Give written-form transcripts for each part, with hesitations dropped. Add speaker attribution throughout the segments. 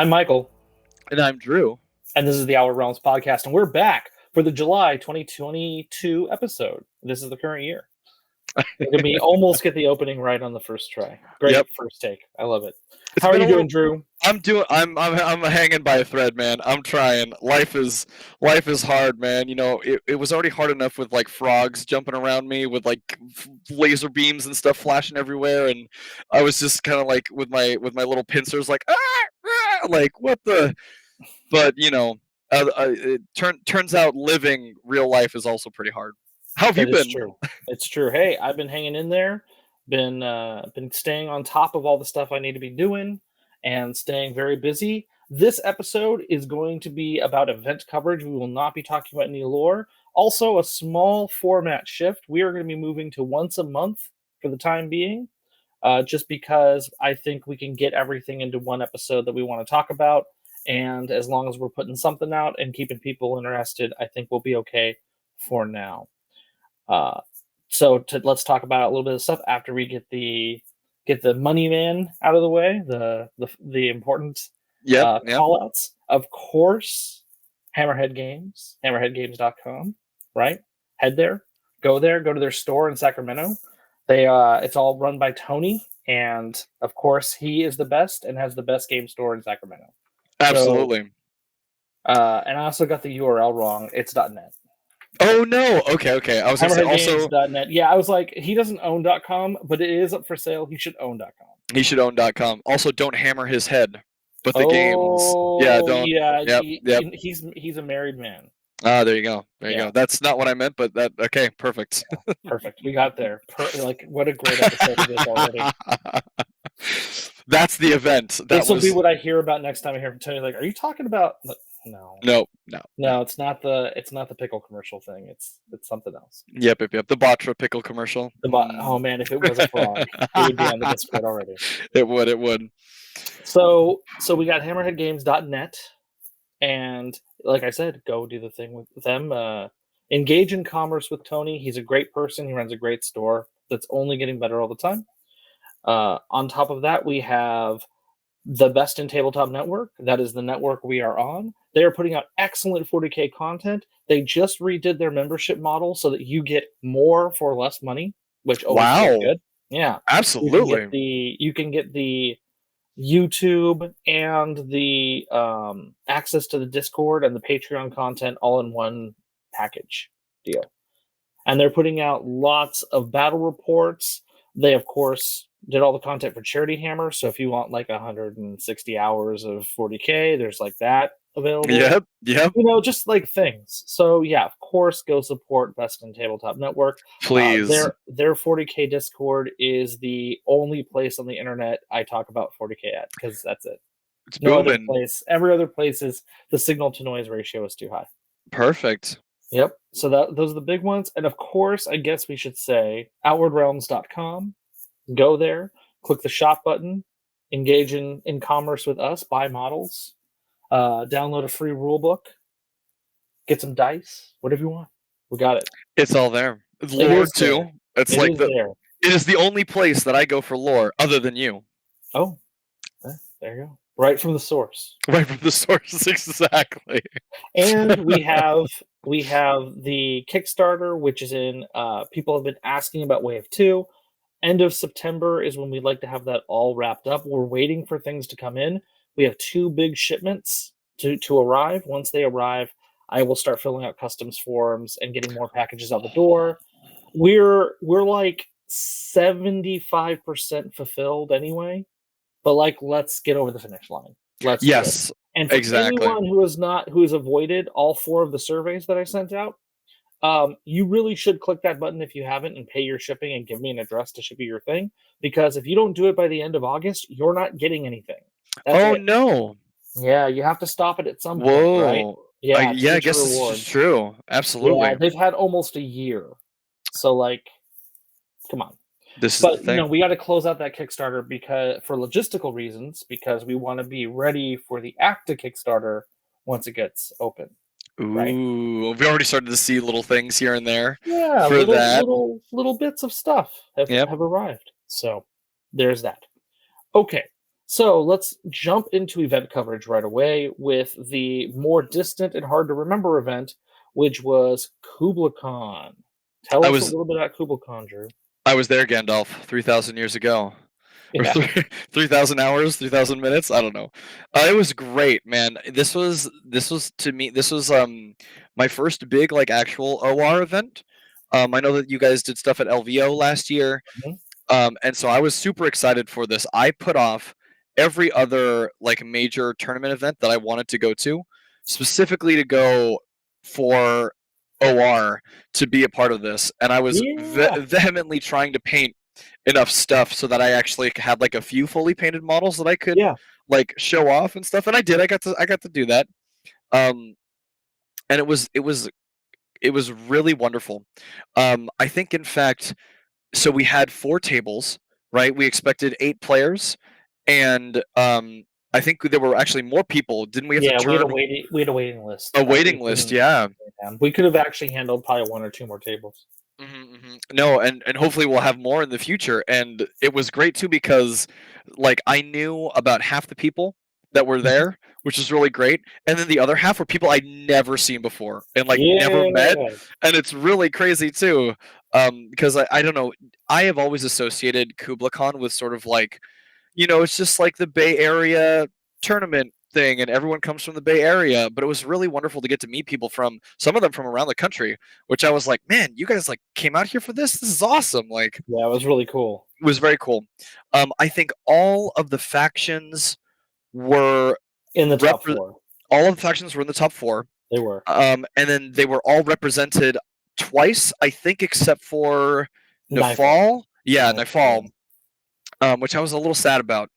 Speaker 1: I'm Michael,
Speaker 2: And I'm Drew.
Speaker 1: and this is the Outward Realms podcast, and we're back for the July 2022 episode. This is the current year. Look at me almost get the opening right on the first try. Great
Speaker 2: Yep.
Speaker 1: first take. I love it.
Speaker 2: It's
Speaker 1: How are
Speaker 2: been
Speaker 1: you
Speaker 2: a
Speaker 1: doing,
Speaker 2: little.
Speaker 1: Drew?
Speaker 2: I'm hanging by a thread, man. I'm trying. Life is hard, man. It was already hard enough with like frogs jumping around me with like laser beams and stuff flashing everywhere, and I was just kind of like with my little pincers, like like what the. But it turns out living real life is also pretty hard. How have you
Speaker 1: That is
Speaker 2: been?
Speaker 1: true. It's true. Hey, I've been hanging in there, been staying on top of all the stuff I need to be doing, and staying very busy. This episode is going to be about event coverage. We will not be talking about any lore. Also, a small format shift. We are going to be moving to once a month for the time being, just because I think we can get everything into one episode that we want to talk about. And as long as we're putting something out and keeping people interested, I think we'll be okay for now. Uh, let's talk about a little bit of stuff after we get the money man out of the way, the important
Speaker 2: Yep.
Speaker 1: call outs. Of course, Hammerhead Games, hammerheadgames.com, right? Head there, go to their store in Sacramento. It's all run by Tony, and of course, he is the best and has the best game store in Sacramento.
Speaker 2: Absolutely.
Speaker 1: And I also got the URL wrong. It's .net.
Speaker 2: Oh no. Okay. I was gonna say also
Speaker 1: Hammerheadgames.net. Yeah, I was like, he doesn't own .com, but it is up for sale. He should own .com.
Speaker 2: he should own .com. Also, don't hammer his head, but the games. Yeah, don't.
Speaker 1: Yeah,
Speaker 2: Yep.
Speaker 1: he's a married man.
Speaker 2: Ah, there you go. There you
Speaker 1: Yeah.
Speaker 2: go. That's not what I meant, but that okay, perfect.
Speaker 1: Perfect. We got there. Like, what a great episode it is already.
Speaker 2: That's the event.
Speaker 1: This will be what I hear about next time I hear from Tony. Like, are you talking about? No, it's not the pickle commercial thing. It's something else.
Speaker 2: Yep. The Batra pickle commercial.
Speaker 1: Oh man, if it was a frog, it would be on the Discord already.
Speaker 2: It would.
Speaker 1: So we got hammerheadgames.net, and like I said, go do the thing with them. Engage in commerce with Tony. He's a great person. He runs a great store that's only getting better all the time. On top of that, we have the Best in Tabletop Network. That is the network we are on. They are putting out excellent 40K content. They just redid their membership model so that you get more for less money, which always feels good. Yeah,
Speaker 2: absolutely.
Speaker 1: You can get the YouTube and the access to the Discord and the Patreon content all in one package deal. And they're putting out lots of battle reports. They, of course, did all the content for Charity Hammer. So if you want like 160 hours of 40K, there's like that available.
Speaker 2: Yep.
Speaker 1: Just like things. So yeah, of course, go support Best in Tabletop Network.
Speaker 2: Please.
Speaker 1: Their 40K Discord is the only place on the internet I talk about 40K at, because that's it.
Speaker 2: It's
Speaker 1: no
Speaker 2: booming.
Speaker 1: other place. Every other place is the signal to noise ratio is too high.
Speaker 2: Perfect.
Speaker 1: Yep. So those are the big ones. And of course, I guess we should say outwardrealms.com. Go there, click the shop button, engage in commerce with us, buy models, download a free rule book, get some dice, whatever you want. We got it.
Speaker 2: It's all there. Lore too. It's like
Speaker 1: there.
Speaker 2: It is the only place that I go for lore other than you.
Speaker 1: Oh, there you go. Right from the source.
Speaker 2: Right from the source, exactly.
Speaker 1: And we have the Kickstarter, which is in. People have been asking about Wave 2. End of September is when we'd like to have that all wrapped up. We're waiting for things to come in. We have 2 big shipments to arrive. Once they arrive, I will start filling out customs forms and getting more packages out the door. We're like 75% fulfilled anyway, but like, let's get over the finish line.
Speaker 2: Yes,
Speaker 1: and for anyone who has avoided all 4 of the surveys that I sent out, you really should click that button if you haven't and pay your shipping and give me an address to ship you your thing, because if you don't do it by the end of August, you're not getting anything.
Speaker 2: That's it. No.
Speaker 1: Yeah, you have to stop it at some point, right?
Speaker 2: Yeah, I guess this is true. Absolutely.
Speaker 1: Yeah, they've had almost a year. So like, come on. We got to close out that Kickstarter for logistical reasons, because we want to be ready for the Acta Kickstarter once it gets open.
Speaker 2: Ooh,
Speaker 1: right?
Speaker 2: We already started to see little things here and there.
Speaker 1: Yeah, little bits of stuff have arrived. So there's that. Okay, So let's jump into event coverage right away with the more distant and hard to remember event, which was Kubla Khan. Tell
Speaker 2: I
Speaker 1: us a
Speaker 2: was
Speaker 1: little bit about Kubla Khan, Drew.
Speaker 2: I was there, Gandalf, 3,000 years ago. Or
Speaker 1: Yeah.
Speaker 2: 3,000 hours, 3,000 minutes. I don't know. It was great, man. This was to me. This was my first big like actual OR event. I know that you guys did stuff at LVO last year.
Speaker 1: Mhm.
Speaker 2: And so I was super excited for this. I put off every other like major tournament event that I wanted to go to, specifically to go for OR to be a part of this. And I was
Speaker 1: Yeah.
Speaker 2: vehemently trying to paint enough stuff so that I actually had like a few fully painted models that I could
Speaker 1: Yeah.
Speaker 2: like show off and stuff. And I did. I got to do that. Um, and it was really wonderful. I think in fact so we had 4 tables, right? We expected 8 players, and I think there were actually more people. Didn't we have to
Speaker 1: Yeah,
Speaker 2: turn
Speaker 1: we had a waiting list
Speaker 2: a
Speaker 1: that we
Speaker 2: waiting list?
Speaker 1: couldn't
Speaker 2: Yeah.
Speaker 1: we could have actually handled probably 1 or 2 more tables.
Speaker 2: No, and hopefully we'll have more in the future. And it was great too because, like, I knew about half the people that were
Speaker 1: Mhm.
Speaker 2: there, which is really great. And then the other half were people I'd never seen before and like never met,
Speaker 1: Yeah.
Speaker 2: and it's really crazy too. Because I don't know, I have always associated Kubla Khan with sort of like it's just like the Bay Area tournament thing, and everyone comes from the Bay Area. But it was really wonderful to get to meet people from some of them from around the country, which I was like, man, you guys like came out here for this. This is awesome. Like,
Speaker 1: Yeah, it was really cool.
Speaker 2: it was very cool. I think all of the factions were
Speaker 1: In the top
Speaker 2: repre-
Speaker 1: 4.
Speaker 2: all of the factions were in the top four.
Speaker 1: They were.
Speaker 2: And then they were all represented twice, I think, except for
Speaker 1: Nightfall.
Speaker 2: Nifal. Yeah,
Speaker 1: Nightfall,
Speaker 2: Nifal,
Speaker 1: yeah.
Speaker 2: Which I was a little sad about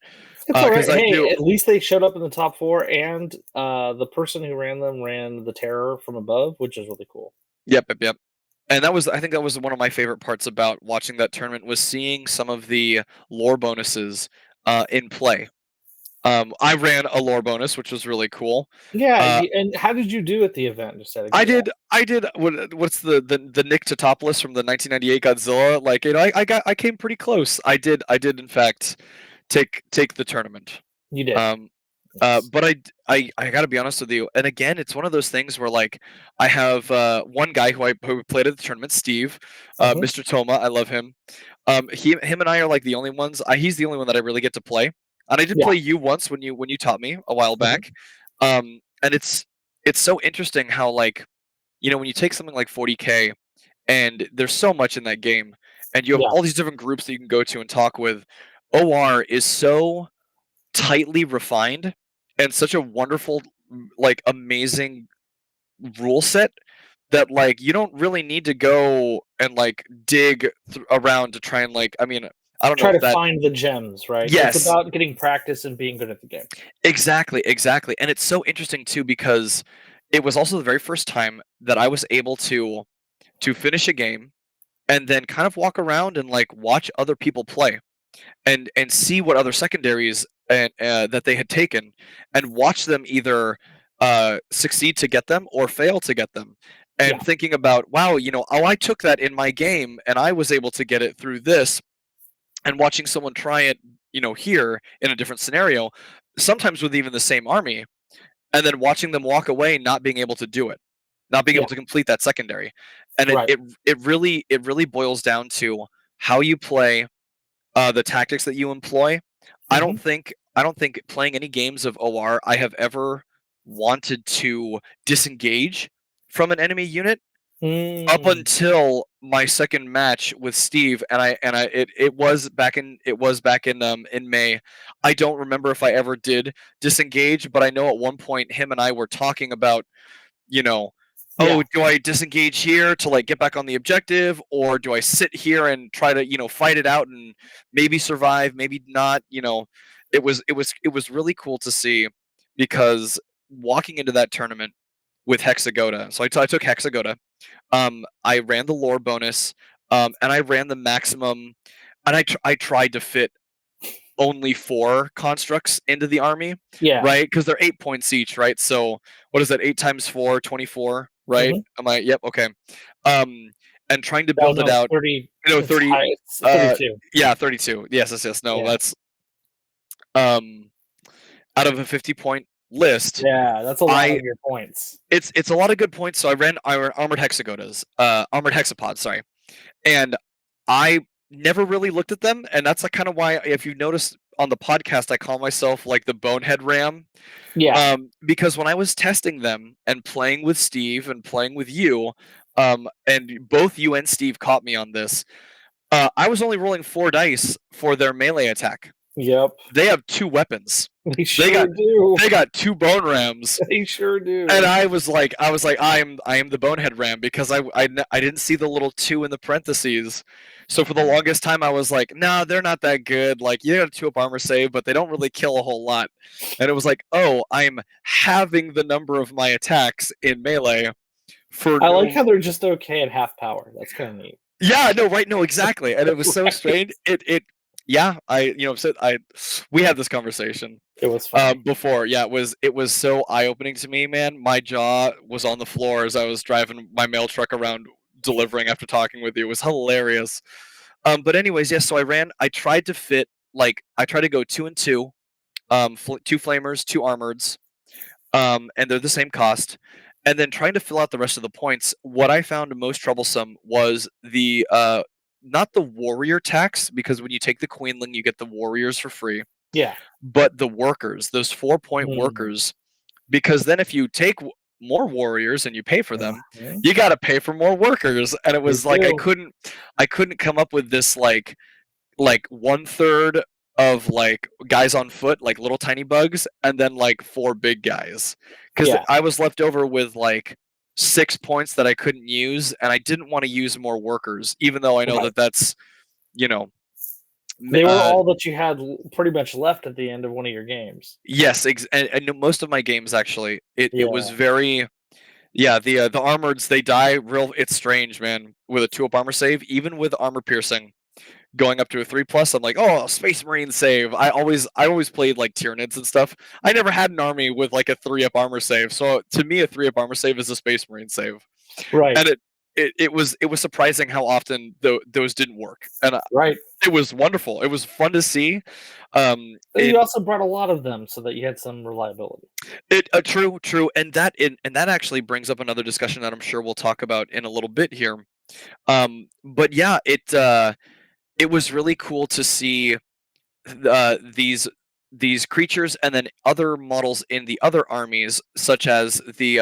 Speaker 1: It's alright.
Speaker 2: because I
Speaker 1: Hey,
Speaker 2: do.
Speaker 1: at least they showed up in the top 4, and, the person who ran them ran the terror from above, which is really cool.
Speaker 2: Yep, yep, yep. And I think that was one of my favorite parts about watching that tournament was seeing some of the lore bonuses in play. I ran a lore bonus, which was really cool.
Speaker 1: Yeah,
Speaker 2: Uh,
Speaker 1: y and how did you do at the event, just out of
Speaker 2: I
Speaker 1: curiosity?
Speaker 2: did. I did. What's the Nick Totopoulos from the 1998 Godzilla? Like, I came pretty close. I did. I did in fact take the tournament.
Speaker 1: You did.
Speaker 2: Um,
Speaker 1: Nice.
Speaker 2: but I gotta be honest with you. And again, it's one of those things where like I have one guy who played at the tournament, Steve,
Speaker 1: Mhm.
Speaker 2: Mr. Toma. I love him. Him and I are like the only ones. He's the only one that I really get to play. And I did
Speaker 1: Yeah.
Speaker 2: play you once when you taught me a while
Speaker 1: Mhm.
Speaker 2: back. And it's so interesting how like when you take something like 40K and there's so much in that game, and you have
Speaker 1: Yeah.
Speaker 2: all these different groups that you can go to and talk with. OR is so tightly refined and such a wonderful, like amazing rule set that like you don't really need to go and like dig around to try and like I don't know
Speaker 1: Try
Speaker 2: if
Speaker 1: to
Speaker 2: that.
Speaker 1: find the gems, right? It's
Speaker 2: Yes,
Speaker 1: about getting practice and being good at the game.
Speaker 2: exactly, and it's so interesting too because it was also the very first time that I was able to finish a game and then kind of walk around and like watch other people play and see what other secondaries and that they had taken and watch them either succeed to get them or fail to get them, and
Speaker 1: Yeah.
Speaker 2: thinking about, wow, oh, I took that in my game and I was able to get it through this, and watching someone try it here in a different scenario, sometimes with even the same army, and then watching them walk away not being able to do it, not being
Speaker 1: Yeah.
Speaker 2: able to complete that secondary. And it
Speaker 1: Right.
Speaker 2: it, it really boils down to how you play, the tactics that you employ.
Speaker 1: Mhm.
Speaker 2: I don't think playing any games of OR I have ever wanted to disengage from an enemy unit up
Speaker 1: Mm.
Speaker 2: until my second match with Steve, and it was back in May. I don't remember if I ever did disengage, but I know at one point him and I were talking about, you know,
Speaker 1: Yeah.
Speaker 2: oh, do I disengage here to like get back on the objective, or do I sit here and try to fight it out and maybe survive, maybe not? It was really cool to see, because walking into that tournament with Hexagoda, so I took Hexagoda. I ran the lore bonus, and I ran the maximum, and I tried to fit only 4 constructs into the army,
Speaker 1: Yeah.
Speaker 2: right? Because they're 8 points each, right? So what is that? 8 times 4, 24, right?
Speaker 1: Mhm.
Speaker 2: Am I? Yep. Okay. Um, and trying to
Speaker 1: Oh,
Speaker 2: build it
Speaker 1: no, it's
Speaker 2: out.
Speaker 1: 30
Speaker 2: No,
Speaker 1: it's
Speaker 2: 30.
Speaker 1: high, it's 32.
Speaker 2: Yeah, 32. Yes, yes, yes. No,
Speaker 1: Yeah.
Speaker 2: that's um, out of a 50-point list.
Speaker 1: Yeah, that's a lot
Speaker 2: I
Speaker 1: of your points.
Speaker 2: It's a lot of good points. So I ran armored hexagonas, armored hexapods, sorry, and I never really looked at them, and that's like kind of why, if you notice on the podcast, I call myself like the bonehead ram,
Speaker 1: Yeah.
Speaker 2: because when I was testing them and playing with Steve and playing with you, and both you and Steve caught me on this. I was only rolling 4 dice for their melee attack.
Speaker 1: Yep.
Speaker 2: They have 2 weapons.
Speaker 1: They
Speaker 2: They
Speaker 1: sure
Speaker 2: got
Speaker 1: do.
Speaker 2: they got 2 bone rams.
Speaker 1: They sure
Speaker 2: And
Speaker 1: do.
Speaker 2: I was like, I am the bonehead ram because I didn't see the little 2 in the parentheses. So for the longest time, I was like, nah, they're not that good. Like, you got a 2-up armor save, but they don't really kill a whole lot. And it was like, oh, I'm having the number of my attacks in melee for
Speaker 1: I like
Speaker 2: no.
Speaker 1: how they're just okay at half power. That's kind of neat.
Speaker 2: Yeah, no, right, no, exactly. And it was so
Speaker 1: Right.
Speaker 2: strange. Yeah, we had this conversation
Speaker 1: It was funny.
Speaker 2: before. Yeah, it was so eye opening to me, man. My jaw was on the floor as I was driving my mail truck around delivering after talking with you. It was hilarious. But anyways, yes. So I tried to fit, like, I tried to go 2 and 2, 2 flamers, 2 armoreds, and they're the same cost. And then trying to fill out the rest of the points, what I found most troublesome was the not the warrior tax, because when you take the queenling, you get the warriors for free,
Speaker 1: Yeah.
Speaker 2: but the workers, those 4-point
Speaker 1: Mm.
Speaker 2: workers, because then if you take more warriors and you pay for them,
Speaker 1: Mhm.
Speaker 2: you got to pay for more workers. And it
Speaker 1: You
Speaker 2: was like
Speaker 1: do.
Speaker 2: I couldn't come up with this like 1/3 of like guys on foot, like little tiny bugs, and then like 4 big guys. Because
Speaker 1: Yeah.
Speaker 2: I was left over with like 6 points that I couldn't use, and I didn't want to use more workers, even though I know
Speaker 1: Right.
Speaker 2: that that's you know, m-
Speaker 1: They were
Speaker 2: uh,
Speaker 1: all that you had pretty much left at the end of one of your games.
Speaker 2: yes, and most of my games actually, it was
Speaker 1: Yeah.
Speaker 2: very. Yeah, the armoreds, they die real. It's strange, man. With a 2-up armor save, even with armor piercing, going up to a 3+, I'm like, oh, Space Marine save. I always played like Tyranids and stuff. I never had an army with like a 3-up armor save. So to me, a 3-up armor save is a Space Marine save,
Speaker 1: Right.
Speaker 2: and it was surprising how often those didn't work, and
Speaker 1: Right.
Speaker 2: it was wonderful. It was fun to see.
Speaker 1: And you
Speaker 2: In
Speaker 1: also brought a lot of them so that you had some reliability.
Speaker 2: it true, and that actually brings up another discussion that I'm sure we'll talk about in a little bit here. But yeah, it was really cool to see these creatures and then other models in the other armies, such as the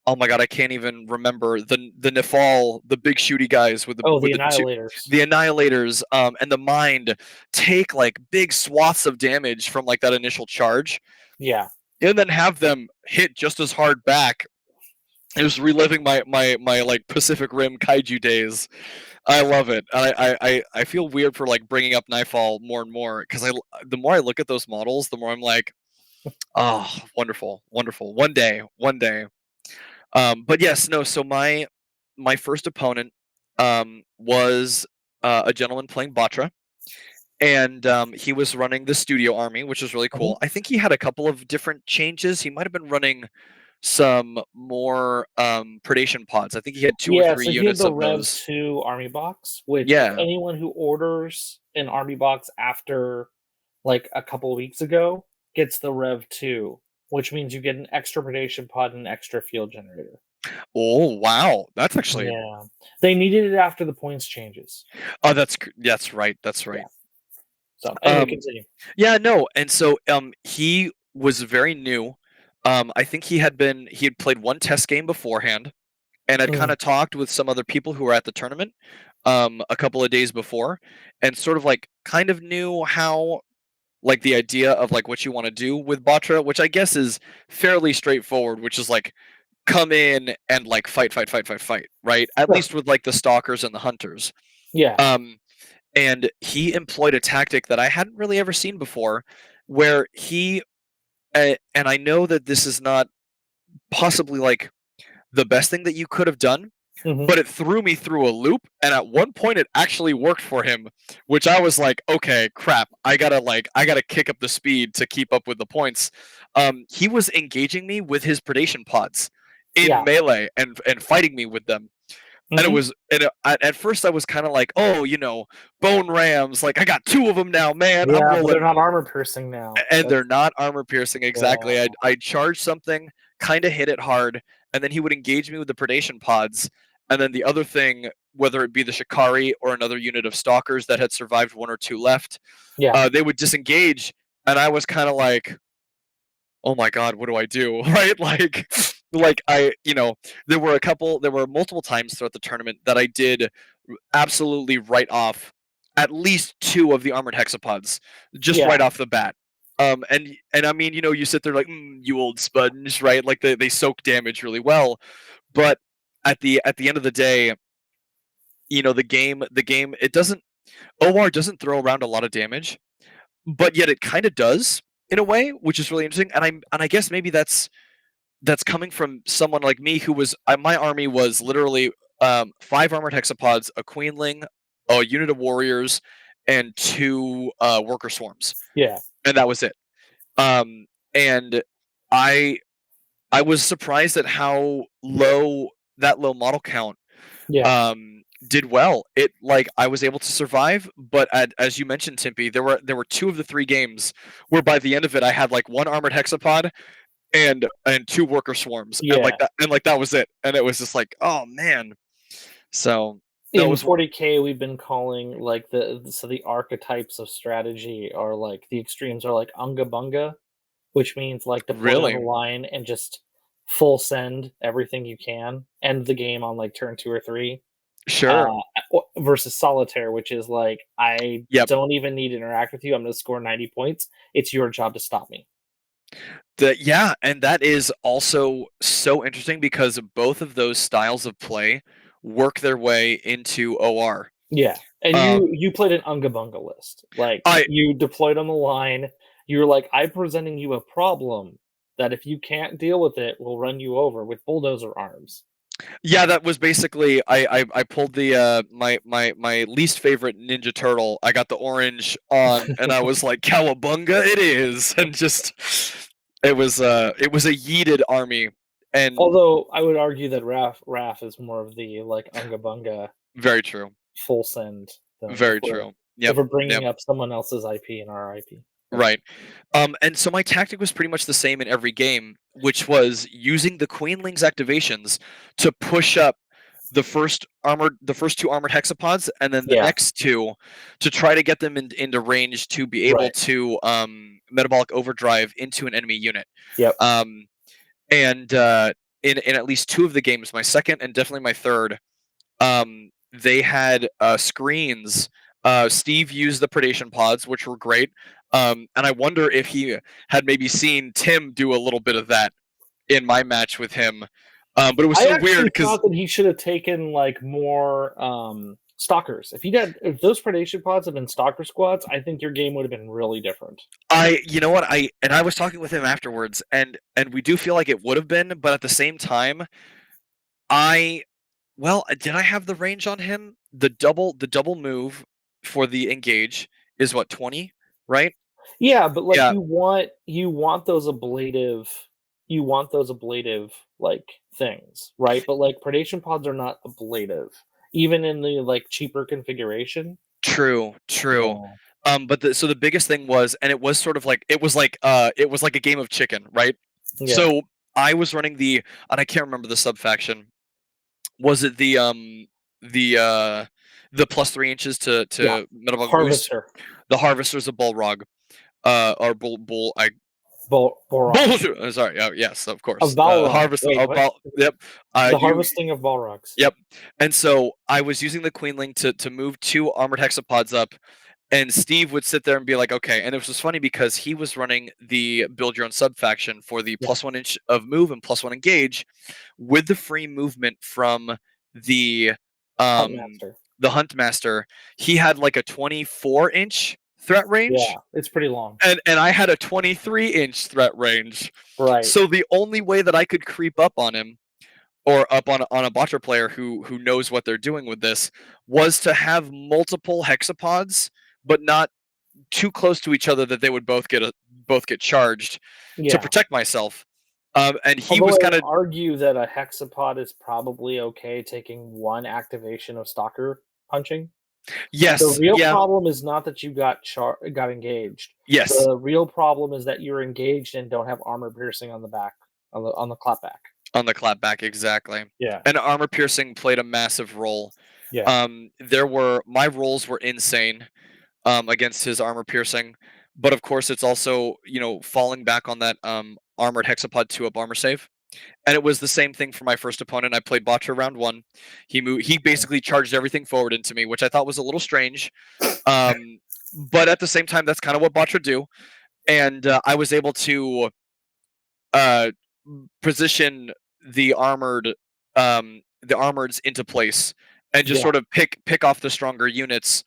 Speaker 2: oh my god, I can't even remember the Nifal, the big shooty guys with the
Speaker 1: Oh, the
Speaker 2: with the two
Speaker 1: Annihilators.
Speaker 2: the Annihilators, and the Mind take like big swaths of damage from like that initial charge,
Speaker 1: Yeah.
Speaker 2: and then have them hit just as hard back. It was reliving my like Pacific Rim kaiju days. I love it. I feel weird for like bringing up Nightfall more and more because the more I look at those models, the more I'm like, oh, wonderful, wonderful. One day. But yes, no. So my first opponent was a gentleman playing Batra, and he was running the studio army, which was really
Speaker 1: Mhm.
Speaker 2: cool. I think he had a couple of different changes. He might have been running some more predation pods. I think he had 2 or 3
Speaker 1: So he had
Speaker 2: units
Speaker 1: the
Speaker 2: of
Speaker 1: Rev
Speaker 2: those.
Speaker 1: 2 army box, which
Speaker 2: Yeah.
Speaker 1: anyone who orders an army box after like a couple of weeks ago gets the Rev 2, which means you get an extra predation pod and an extra field generator.
Speaker 2: Oh wow, that's actually.
Speaker 1: Yeah. They needed it after the points changes.
Speaker 2: Oh, that's right. That's
Speaker 1: Yeah.
Speaker 2: right.
Speaker 1: So anyway,
Speaker 2: Um,
Speaker 1: continue.
Speaker 2: yeah, no, and so he was very new. I think he had played one test game beforehand, and had kind
Speaker 1: Mhm.
Speaker 2: of talked with some other people who were at the tournament a couple of days before, and sort of like kind of knew how, like, the idea of like what you want to do with Batra, which I guess is fairly straightforward, which is like come in and like fight, right? At
Speaker 1: Sure.
Speaker 2: least with like the stalkers and the hunters.
Speaker 1: Yeah.
Speaker 2: Um, and he employed a tactic that I hadn't really ever seen before, where and I know that this is not possibly like the best thing that you could have done,
Speaker 1: Mhm.
Speaker 2: but it threw me through a loop, and at one point it actually worked for him, which I was like, okay, crap, I gotta kick up the speed to keep up with the points. He was engaging me with his predation pods in
Speaker 1: Yeah.
Speaker 2: melee and fighting me with them. And it
Speaker 1: Hmm.
Speaker 2: was at first I was kind of like, oh, bone rams, like I got two of them now, man, I'm
Speaker 1: Yeah, but they're
Speaker 2: rolling.
Speaker 1: not armor piercing now.
Speaker 2: And they're
Speaker 1: That's
Speaker 2: not armor piercing,
Speaker 1: yeah,
Speaker 2: exactly. I'd charge something, kind of hit it hard, and then he would engage me with the predation pods. And then the other thing, whether it be the Shikari or another unit of stalkers that had survived one or two left,
Speaker 1: yeah,
Speaker 2: they would disengage, and I was kind of like, oh my god, what do I do? Right? Like there were multiple times throughout the tournament that I did absolutely write off at least two of the armored hexapods just
Speaker 1: yeah,
Speaker 2: right off the bat. And I mean, you sit there like, you old sponge, right? Like they soak damage really well, but at the end of the day, the game it doesn't OR doesn't throw around a lot of damage, but yet it kind of does in a way, which is really interesting. And I guess maybe that's coming from someone like me who was my army was literally five armored hexapods, a queenling, a unit of warriors, and two worker swarms,
Speaker 1: yeah,
Speaker 2: and that was it. And I I was surprised at how low model count
Speaker 1: yeah.
Speaker 2: did well. It like I was able to survive, but as you mentioned, Timpy, there were two of the three games where by the end of it I had like one armored hexapod and two worker swarms, and
Speaker 1: Yeah.
Speaker 2: that was it. And it was just like, oh man. So no, it
Speaker 1: In
Speaker 2: was
Speaker 1: 40K, we've been calling like the archetypes of strategy are like the extremes are like Unga Bunga, which means like deploy on the
Speaker 2: really
Speaker 1: line and just full send everything you can, end the game on like turn 2 or 3.
Speaker 2: sure.
Speaker 1: Versus solitaire, which is like I
Speaker 2: Yep.
Speaker 1: don't even need to interact with you. I'm going to score 90 points. It's your job to stop me.
Speaker 2: Yeah, and that is also so interesting because both of those styles of play work their way into OR.
Speaker 1: Yeah, and you
Speaker 2: Um,
Speaker 1: you played an Unga Bunga list. Like,
Speaker 2: I
Speaker 1: you deployed on the line, you were like, "I'm presenting you a problem that if you can't deal with it, will run you over with bulldozer arms."
Speaker 2: Yeah, that was basically I pulled the my least favorite Ninja Turtle. I got the orange on, and I was like, "Cowabunga, it is!" And just it was a yeeted army, and
Speaker 1: Although, I would argue that Raf is more of the, like, Unga Bunga
Speaker 2: very true,
Speaker 1: full send thing
Speaker 2: very true.
Speaker 1: if
Speaker 2: Yep,
Speaker 1: we're
Speaker 2: yep,
Speaker 1: bringing up someone else's IP and our IP. But
Speaker 2: right. And so my tactic was pretty much the same in every game, which was using the Queenling's activations to push up the first two armored hexapods, and then the
Speaker 1: yeah,
Speaker 2: next two to try to get them into range to be able
Speaker 1: right.
Speaker 2: to metabolic overdrive into an enemy unit.
Speaker 1: Yep.
Speaker 2: Um, and in at least two of the games, my second and definitely my third, they had screens. Steve used the predation pods, which were great. And I wonder if he had maybe seen Tim do a little bit of that in my match with him. But it was
Speaker 1: I
Speaker 2: so weird
Speaker 1: actually
Speaker 2: because
Speaker 1: thought that he should have taken, like, more, stalkers. If those predation pods had been stalker squads, I think your game would have been really different.
Speaker 2: you know what, I was talking with him afterwards, and we do feel like it would have been, but at the same time, I well, did I have the range on him? The double move for the engage is what 20, right?
Speaker 1: Yeah, but, like,
Speaker 2: Yeah,
Speaker 1: you want those ablative, like, things, right? But, like, predation pods are not ablative, even in the, like, cheaper configuration.
Speaker 2: true, true.
Speaker 1: Yeah.
Speaker 2: But the biggest thing was, and it was sort of like it was like a game of chicken, right?
Speaker 1: Yeah.
Speaker 2: So I was running and I can't remember the sub faction. Was it the plus 3 inches
Speaker 1: Yeah.
Speaker 2: to metabolic boost?
Speaker 1: Harvester.
Speaker 2: The harvesters of Bullrog, or bull I
Speaker 1: Balrogs.
Speaker 2: bull. Sorry, yes, of
Speaker 1: Of
Speaker 2: course.
Speaker 1: Balrog.
Speaker 2: Harvest
Speaker 1: Wait,
Speaker 2: of
Speaker 1: what?
Speaker 2: ball. Yep.
Speaker 1: The
Speaker 2: You
Speaker 1: harvesting of Balrogs.
Speaker 2: Yep. And so I was using the Queenling to move two armored hexapods up, and Steve would sit there and be like, "Okay." And it was just funny because he was running the build your own sub faction for the
Speaker 1: Yeah.
Speaker 2: +1 inch of move and +1 engage, with the free movement from the um
Speaker 1: Huntmaster.
Speaker 2: the Huntmaster. He had like a 24-inch threat range,
Speaker 1: Yeah, it's pretty long.
Speaker 2: and I had a 23-inch threat range.
Speaker 1: Right.
Speaker 2: So the only way that I could creep up on him, or up on a botcher player who knows what they're doing with this, was to have multiple hexapods, but not too close to each other that they would both get charged, to
Speaker 1: Yeah.
Speaker 2: protect myself. And he
Speaker 1: Although
Speaker 2: was
Speaker 1: I would
Speaker 2: kind of
Speaker 1: argue that a hexapod is probably okay taking one activation of stalker punching. The
Speaker 2: yes,
Speaker 1: real
Speaker 2: yeah,
Speaker 1: problem is not that you got engaged.
Speaker 2: yes,
Speaker 1: The real problem is that you're engaged and don't have armor piercing on the back, on the clapback.
Speaker 2: on the clapback, exactly.
Speaker 1: Yeah,
Speaker 2: And armor piercing played a massive role.
Speaker 1: yeah,
Speaker 2: There were my rolls were insane against his armor piercing, but of course it's also falling back on that armored hexapod 2-up armor save. And it was the same thing for my first opponent. I played Botcher round one. He basically charged everything forward into me, which I thought was a little strange. Um, but at the same time, that's kind of what Botcher do. And I was able to uh, position the armoreds into place and just
Speaker 1: yeah.
Speaker 2: sort of pick off the stronger units.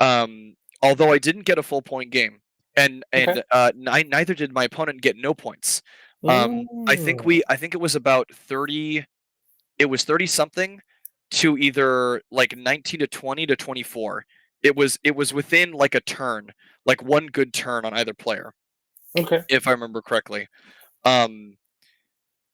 Speaker 2: Although I didn't get a full point game, and
Speaker 1: Okay.
Speaker 2: neither did my opponent get no points.
Speaker 1: Mm,
Speaker 2: I think it was about 30. It was 30 something to either like 19 to 20 to 24. It was within like a turn, like one good turn on either player,
Speaker 1: okay.
Speaker 2: if I remember correctly. Um,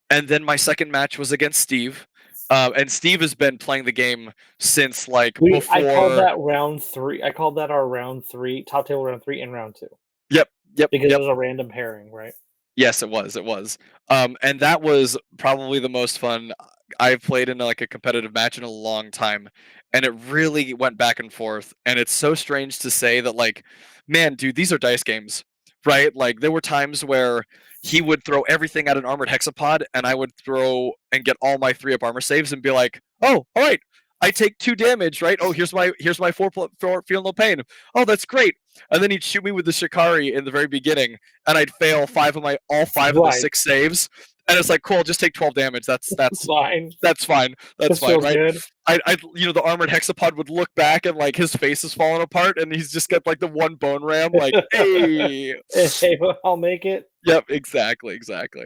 Speaker 2: and then my second match was against Steve. And Steve has been playing the game since like
Speaker 1: I called
Speaker 2: before.
Speaker 1: that round three. I called that our round three, top table round three, and round two
Speaker 2: Yep, yep,
Speaker 1: because it
Speaker 2: yep.
Speaker 1: was a random pairing, right?
Speaker 2: Yes, it was. It was. And that was probably the most fun I've played in like a competitive match in a long time. And it really went back and forth. And it's so strange to say that, like, man, dude, these are dice games, right? Like, there were times where he would throw everything at an armored hexapod, and I would throw and get all my 3-up armor saves and be like, oh, all right, I take 2 damage, right? Oh, here's my four feel no pain. Oh, that's great. And then he'd shoot me with the Shikari in the very beginning, and I'd fail all five of the
Speaker 1: Right.
Speaker 2: 6 saves. And it's like, cool, just take 12 damage.
Speaker 1: Fine.
Speaker 2: That's fine. That's
Speaker 1: This
Speaker 2: fine,
Speaker 1: feels
Speaker 2: right?
Speaker 1: good.
Speaker 2: The armored hexapod would look back and like his face is falling apart, and he's just got like the one bone ram, like, hey,
Speaker 1: Hey, well, I'll make it.
Speaker 2: yep, exactly, exactly.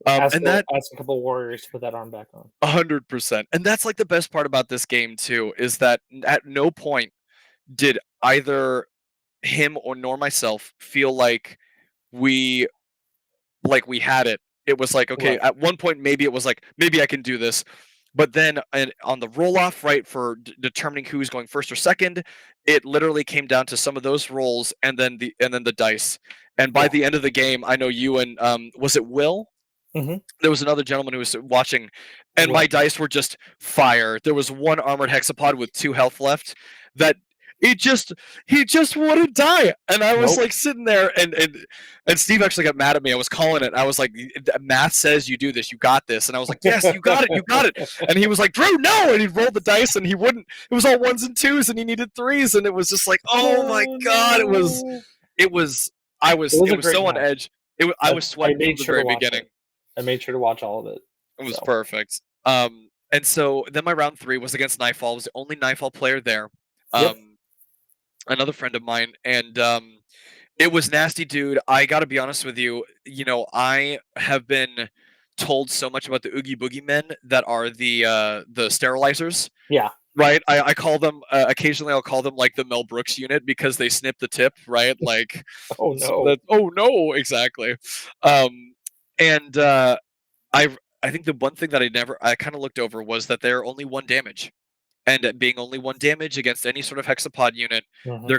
Speaker 2: And that
Speaker 1: Ask a couple warriors to put that arm back on.
Speaker 2: 100%, and that's like the best part about this game too, is that at no point did either him or nor myself feel we we had it. It was like, okay,
Speaker 1: Right.
Speaker 2: at one point maybe it was like, maybe I can do this. But then on the roll off, right, for determining who's going first or second, it literally came down to some of those rolls and then the dice. And by
Speaker 1: Yeah.
Speaker 2: the end of the game, I know you and was it Will?
Speaker 1: Mhm.
Speaker 2: There was another gentleman who was watching,
Speaker 1: It
Speaker 2: and my
Speaker 1: will.
Speaker 2: dice were just fire. There was one armored hexapod with 2 health left that it just he just wouldn't die, and I was
Speaker 1: Nope.
Speaker 2: like sitting there, and Steve actually got mad at me. I was calling it. I was like, "Math says you do this. You got this." And I was like, "Yes, you got it. You got it." And he was like, "Drew, no!" And he rolled the dice, and he wouldn't. It was all ones and twos, and he needed threes, and it was just like, "Oh my
Speaker 1: Oh,
Speaker 2: god!"
Speaker 1: no.
Speaker 2: It was,
Speaker 1: It was
Speaker 2: it
Speaker 1: a
Speaker 2: was
Speaker 1: great
Speaker 2: so on
Speaker 1: match.
Speaker 2: edge. I was
Speaker 1: I
Speaker 2: sweating from
Speaker 1: made
Speaker 2: the
Speaker 1: sure to
Speaker 2: very
Speaker 1: watch
Speaker 2: beginning.
Speaker 1: it. I made sure to watch all of it.
Speaker 2: It was
Speaker 1: So,
Speaker 2: perfect. And so then my round three was against Nightfall. I was the only Nightfall player there.
Speaker 1: yep.
Speaker 2: Um, Another friend of mine, and it was nasty, dude. I got to be honest with you. I have been told so much about the Oogie Boogie men that are the sterilizers.
Speaker 1: Yeah.
Speaker 2: Right, I call them occasionally. I'll call them like the Mel Brooks unit because they snip the tip. Right, like
Speaker 1: Oh, no.
Speaker 2: that. Oh no, exactly. Um, and I think the one thing that I kind of looked over was that they're only 1 damage, and being only 1 damage against any sort of hexapod unit,
Speaker 1: Mhm.
Speaker 2: we're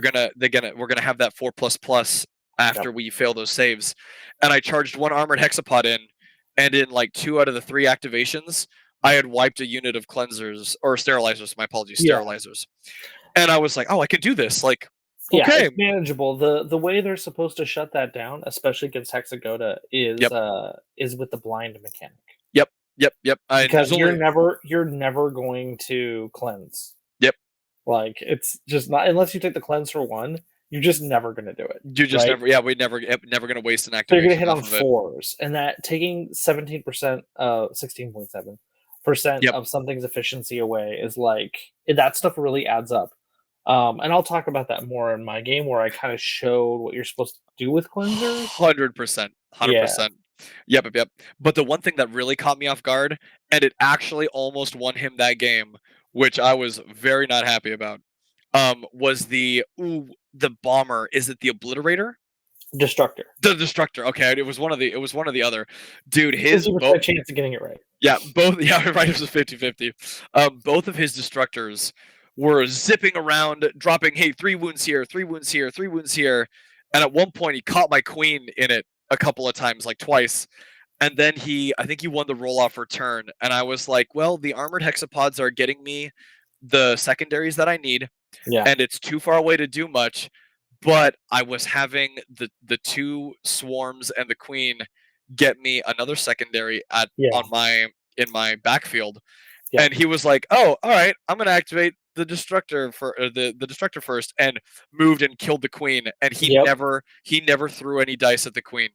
Speaker 2: gonna have that 4++
Speaker 1: Yep.
Speaker 2: after we fail those saves. And I charged one armored hexapod in, and in like 2 out of the 3 activations, I had wiped a unit of cleansers or sterilizers. My apologies,
Speaker 1: Yeah.
Speaker 2: sterilizers. And I was like, oh, I can do this. Like,
Speaker 1: Yeah,
Speaker 2: okay,
Speaker 1: it's manageable. The way they're supposed to shut that down, especially against Hexagoda,
Speaker 2: yep,
Speaker 1: is with the blind mechanic.
Speaker 2: yep, yep, yep. And
Speaker 1: Because
Speaker 2: there's only
Speaker 1: you're never going to cleanse.
Speaker 2: yep.
Speaker 1: Like, it's just not unless you take the cleanse for 1, you're just never gonna do it,
Speaker 2: You just
Speaker 1: right?
Speaker 2: never, yeah, we never gonna waste an
Speaker 1: So you're gonna
Speaker 2: activation
Speaker 1: hit on
Speaker 2: off of it.
Speaker 1: 4s, and that taking 17%, 16.7%
Speaker 2: Yep,
Speaker 1: of something's efficiency away is like that stuff really adds up. And I'll talk about that more in my game where I kinda showed what you're supposed to do with cleansers.
Speaker 2: 100%,
Speaker 1: Yeah.
Speaker 2: 100%. Yep, yep, yep. But the one thing that really caught me off guard, and it actually almost won him that game, which I was very not happy about, was the bomber. Is it the obliterator?
Speaker 1: Destructor.
Speaker 2: The Destructor. Okay, it was one of the other. Dude, his
Speaker 1: 50% chance of getting it right.
Speaker 2: yeah, both yeah, right, it was 50-50. Both of his Destructors were zipping around, dropping, hey, 3 wounds here, 3 wounds here, 3 wounds here. And at one point he caught my queen in it a couple of times, like twice. And then I think he won the roll off return. And I was like, well, the armored hexapods are getting me the secondaries that I need,
Speaker 1: Yeah.
Speaker 2: and it's too far away to do much. But I was having the 2 swarms and the queen get me another secondary
Speaker 1: Yeah.
Speaker 2: on my in my backfield.
Speaker 1: Yeah.
Speaker 2: And he was like, "Oh, all right, I'm gonna activate the destructor for the destructor first," and moved and killed the queen. And
Speaker 1: Yep.
Speaker 2: he never threw any dice at the queen.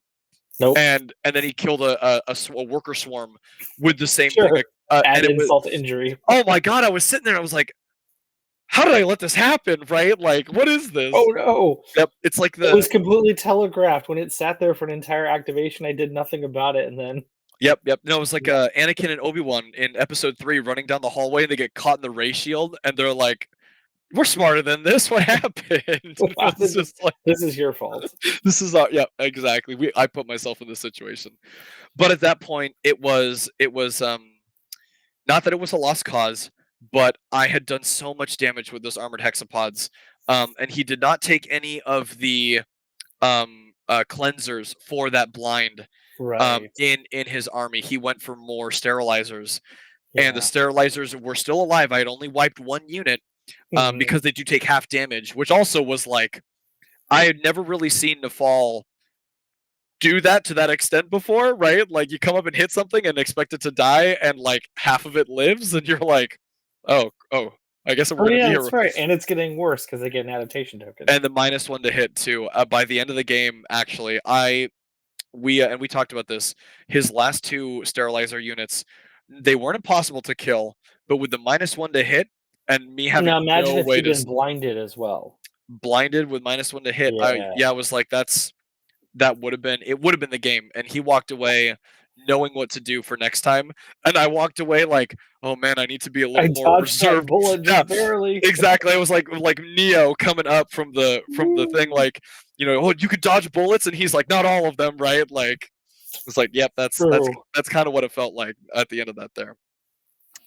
Speaker 1: Nope.
Speaker 2: And then he killed a worker swarm with the same thing.
Speaker 1: Sure. Add
Speaker 2: And it was,
Speaker 1: insult to injury.
Speaker 2: oh my god! I was sitting there. I was like, "How did I let this happen?" Right? Like, what is
Speaker 1: Oh
Speaker 2: this?
Speaker 1: no!
Speaker 2: Yep. It's like
Speaker 1: It was completely telegraphed when it sat there for an entire activation. I did nothing about it, and then
Speaker 2: Yep, yep. No, it was like
Speaker 1: yeah.
Speaker 2: Anakin and Obi-Wan in Episode 3 running down the hallway, and they get caught in the ray shield, and they're like, "We're smarter than this. What happened?" It's just like,
Speaker 1: This is your fault.
Speaker 2: this is our, yeah, exactly. I put myself in this situation. But at that point, it was not that it was a lost cause, but I had done so much damage with those armored hexapods. And he did not take any of the cleansers for that blind
Speaker 1: Right.
Speaker 2: in his army. He went for more sterilizers, and the
Speaker 1: Yeah.
Speaker 2: sterilizers were still alive. I had only wiped 1 unit,
Speaker 1: Mhm.
Speaker 2: because they do take half damage, which also was like, I had never really seen Nafal do that to that extent before, right? Like, you come up and hit something and expect it to die, and like half of it lives, and you're like, oh, I guess we're
Speaker 1: Oh,
Speaker 2: gonna
Speaker 1: yeah,
Speaker 2: be
Speaker 1: that's
Speaker 2: here.
Speaker 1: right, and it's getting worse because they get an adaptation token.
Speaker 2: And the -1 to hit too. By the end of the game, actually, we talked about this. His last 2 sterilizer units, they weren't impossible to kill, but with the -1 to hit and me
Speaker 1: Now
Speaker 2: having
Speaker 1: imagine
Speaker 2: no
Speaker 1: if
Speaker 2: way
Speaker 1: he'd
Speaker 2: to
Speaker 1: been blinded as well.
Speaker 2: blinded with -1 to hit,
Speaker 1: Yeah.
Speaker 2: I was like, that would have been, it would have been the game. And he walked away knowing what to do for next time, and I walked away like, oh man, I need to be a
Speaker 1: I
Speaker 2: little more
Speaker 1: dodged that
Speaker 2: reserved.
Speaker 1: bullet
Speaker 2: Yeah,
Speaker 1: just barely.
Speaker 2: exactly. I was like Neo coming up from the thing,
Speaker 1: Woo.
Speaker 2: like, oh, you could dodge bullets, and he's like, not all of them, right? Like, it's like, yep,
Speaker 1: True.
Speaker 2: that's kind of what it felt like at the end of that there.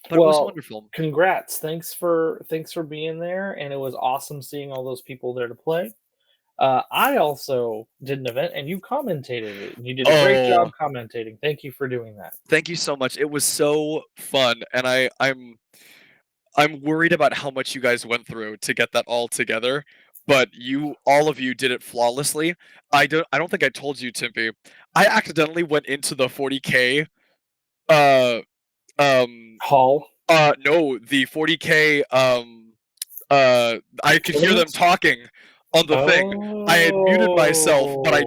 Speaker 2: But it was
Speaker 1: Well,
Speaker 2: wonderful.
Speaker 1: congrats. Thanks for being there, and it was awesome seeing all those people there to play. I also did an event, and you commentated it, and you did a great job
Speaker 2: Oh,
Speaker 1: commentating. Thank you for doing that.
Speaker 2: thank you so much. It was so fun, and I'm worried about how much you guys went through to get that all together. But all of you did it flawlessly. I don't think I told you, Timpy. I accidentally went into the 40K. Uh, um,
Speaker 1: Hall
Speaker 2: no, the 40K. I could hear them
Speaker 1: tournament.
Speaker 2: talking on the thing. I had muted myself, but
Speaker 1: Oh,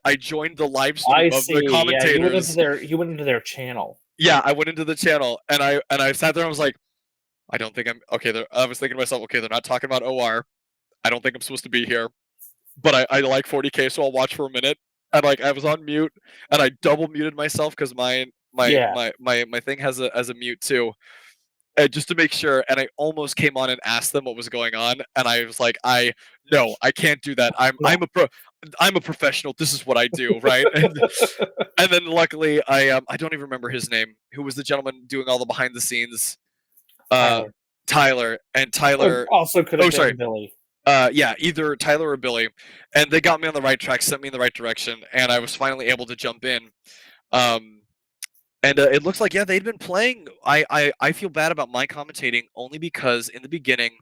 Speaker 2: I joined the live stream
Speaker 1: I
Speaker 2: of the
Speaker 1: see. Yeah,
Speaker 2: commentators.
Speaker 1: you went into their channel.
Speaker 2: Yeah, I went into the channel, and I sat there and was like, I don't think I'm okay. I was thinking to myself, okay, they're not talking about OR. I don't think I'm supposed to be here, but I like 40K, so I'll watch for a minute. And like, I was on mute, and I double muted myself because
Speaker 1: Yeah.
Speaker 2: my thing has a mute too, just to make sure. And I almost came on and asked them what was going on, and I was like, no, I can't do that.
Speaker 1: No.
Speaker 2: I'm a professional. This is what I do, right? And then luckily, I don't even remember his name. Who was the gentleman doing all the behind the scenes? Uh,
Speaker 1: Tyler.
Speaker 2: Tyler, and Tyler.
Speaker 1: Also could
Speaker 2: Oh,
Speaker 1: have
Speaker 2: sorry.
Speaker 1: been Billy.
Speaker 2: Yeah, either Tyler or Billy, and they got me on the right track, sent me in the right direction, and I was finally able to jump in. Um, and it looks like, yeah, they'd been playing. I feel bad about my commentating only because in the beginning